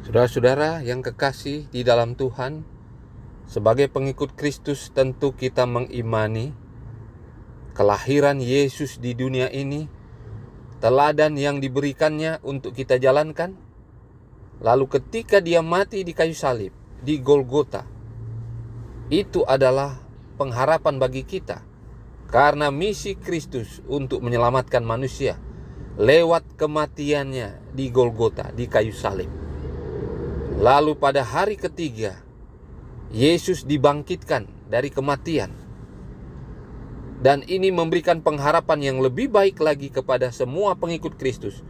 Saudara-saudara yang kekasih di dalam Tuhan, sebagai pengikut Kristus tentu kita mengimani kelahiran Yesus di dunia ini, teladan yang diberikannya untuk kita jalankan. Lalu ketika dia mati di kayu salib, di Golgota, itu adalah pengharapan bagi kita. Karena misi Kristus untuk menyelamatkan manusia lewat kematiannya di Golgota, di kayu salib. Lalu pada hari ketiga, Yesus dibangkitkan dari kematian. Dan ini memberikan pengharapan yang lebih baik lagi kepada semua pengikut Kristus,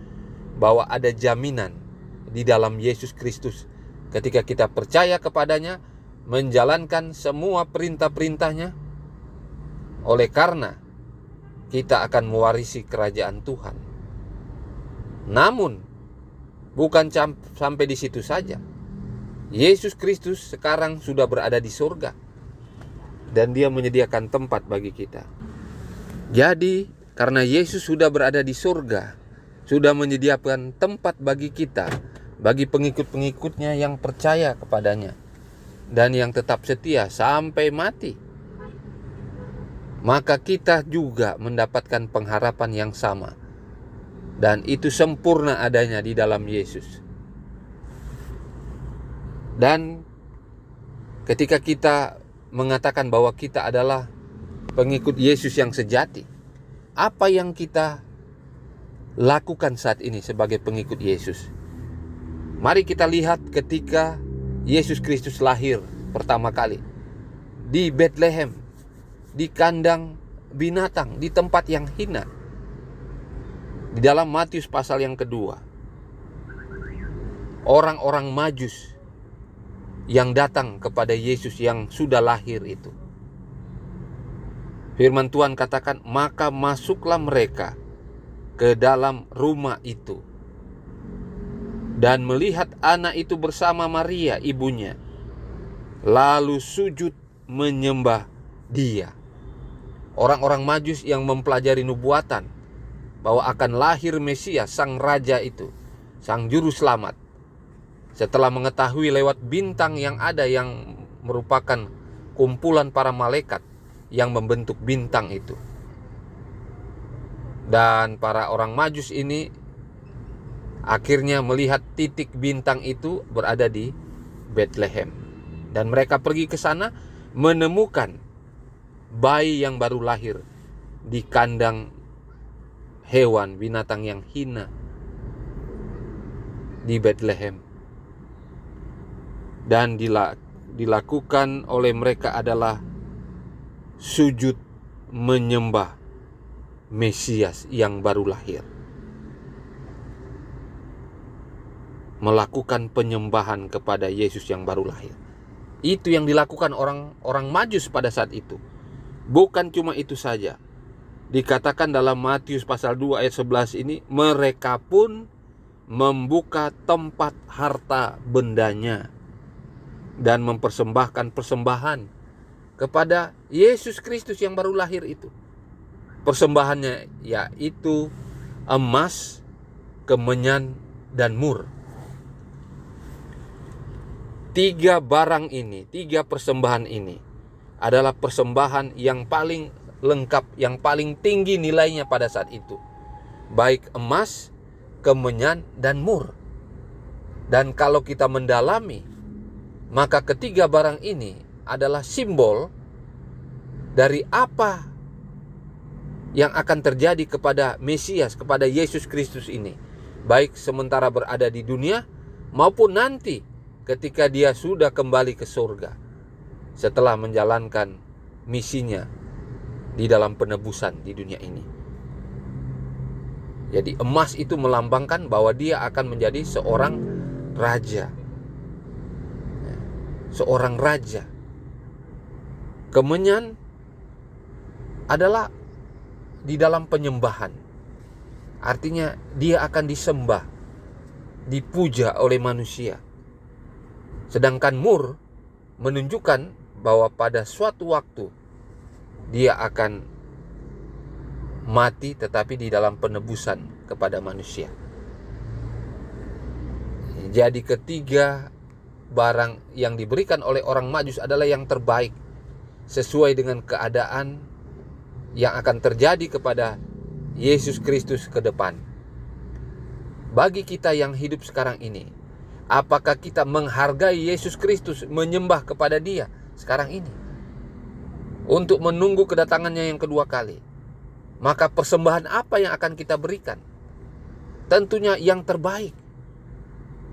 bahwa ada jaminan di dalam Yesus Kristus ketika kita percaya kepadanya, menjalankan semua perintah-perintahnya. Oleh karena kita akan mewarisi kerajaan Tuhan. Namun bukan sampai di situ saja. Yesus Kristus sekarang sudah berada di surga, dan dia menyediakan tempat bagi kita. Jadi karena Yesus sudah berada di surga, sudah menyediakan tempat bagi kita, bagi pengikut-pengikutnya yang percaya kepadanya dan yang tetap setia sampai mati, maka kita juga mendapatkan pengharapan yang sama, dan itu sempurna adanya di dalam Yesus. Dan ketika kita mengatakan bahwa kita adalah pengikut Yesus yang sejati, apa yang kita lakukan saat ini sebagai pengikut Yesus? Mari kita lihat ketika Yesus Kristus lahir pertama kali di Bethlehem, di kandang binatang, di tempat yang hina. Di dalam Matius pasal yang kedua, orang-orang Majus yang datang kepada Yesus yang sudah lahir itu, firman Tuhan katakan, maka masuklah mereka ke dalam rumah itu dan melihat anak itu bersama Maria ibunya, lalu sujud menyembah dia. Orang-orang Majus yang mempelajari nubuatan bahwa akan lahir Mesias, sang raja itu, sang juru selamat, setelah mengetahui lewat bintang yang ada yang merupakan kumpulan para malaikat yang membentuk bintang itu. Dan para orang Majus ini akhirnya melihat titik bintang itu berada di Bethlehem. Dan mereka pergi ke sana menemukan bayi yang baru lahir di kandang hewan binatang yang hina di Bethlehem. Dan dilakukan oleh mereka adalah sujud menyembah Mesias yang baru lahir. Melakukan penyembahan kepada Yesus yang baru lahir. Itu yang dilakukan orang Majus pada saat itu. Bukan cuma itu saja. Dikatakan dalam Matius pasal 2 ayat 11 ini, mereka pun membuka tempat harta bendanya dan mempersembahkan persembahan kepada Yesus Kristus yang baru lahir itu. Persembahannya yaitu emas, kemenyan, dan mur. 3 barang ini, 3 persembahan ini adalah persembahan yang paling lengkap, yang paling tinggi nilainya pada saat itu. Baik emas, kemenyan, dan mur. Dan kalau kita mendalami, maka ketiga barang ini adalah simbol dari apa yang akan terjadi kepada Mesias, kepada Yesus Kristus ini. Baik sementara berada di dunia maupun nanti ketika dia sudah kembali ke surga setelah menjalankan misinya di dalam penebusan di dunia ini. Jadi emas itu melambangkan bahwa dia akan menjadi seorang raja. Seorang raja. Kemenyan adalah di dalam penyembahan. Artinya dia akan disembah, dipuja oleh manusia. Sedangkan mur menunjukkan bahwa pada suatu waktu dia akan mati, tetapi di dalam penebusan kepada manusia. Jadi ketiga barang yang diberikan oleh orang Majus adalah yang terbaik, sesuai dengan keadaan yang akan terjadi kepada Yesus Kristus ke depan. Bagi kita yang hidup sekarang ini, apakah kita menghargai Yesus Kristus, menyembah kepada Dia sekarang ini untuk menunggu kedatangannya yang kedua kali? Maka persembahan apa yang akan kita berikan? Tentunya yang terbaik,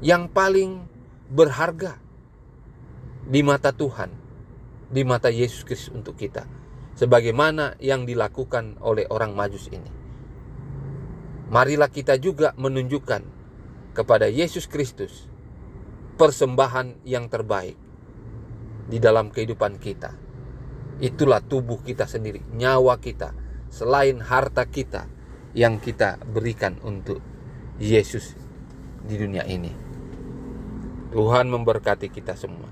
yang paling berharga di mata Tuhan, di mata Yesus Kristus untuk kita, sebagaimana yang dilakukan oleh orang Majus ini. Marilah kita juga menunjukkan kepada Yesus Kristus persembahan yang terbaik di dalam kehidupan kita. Itulah tubuh kita sendiri, nyawa kita, selain harta kita yang kita berikan untuk Yesus di dunia ini. Tuhan memberkati kita semua.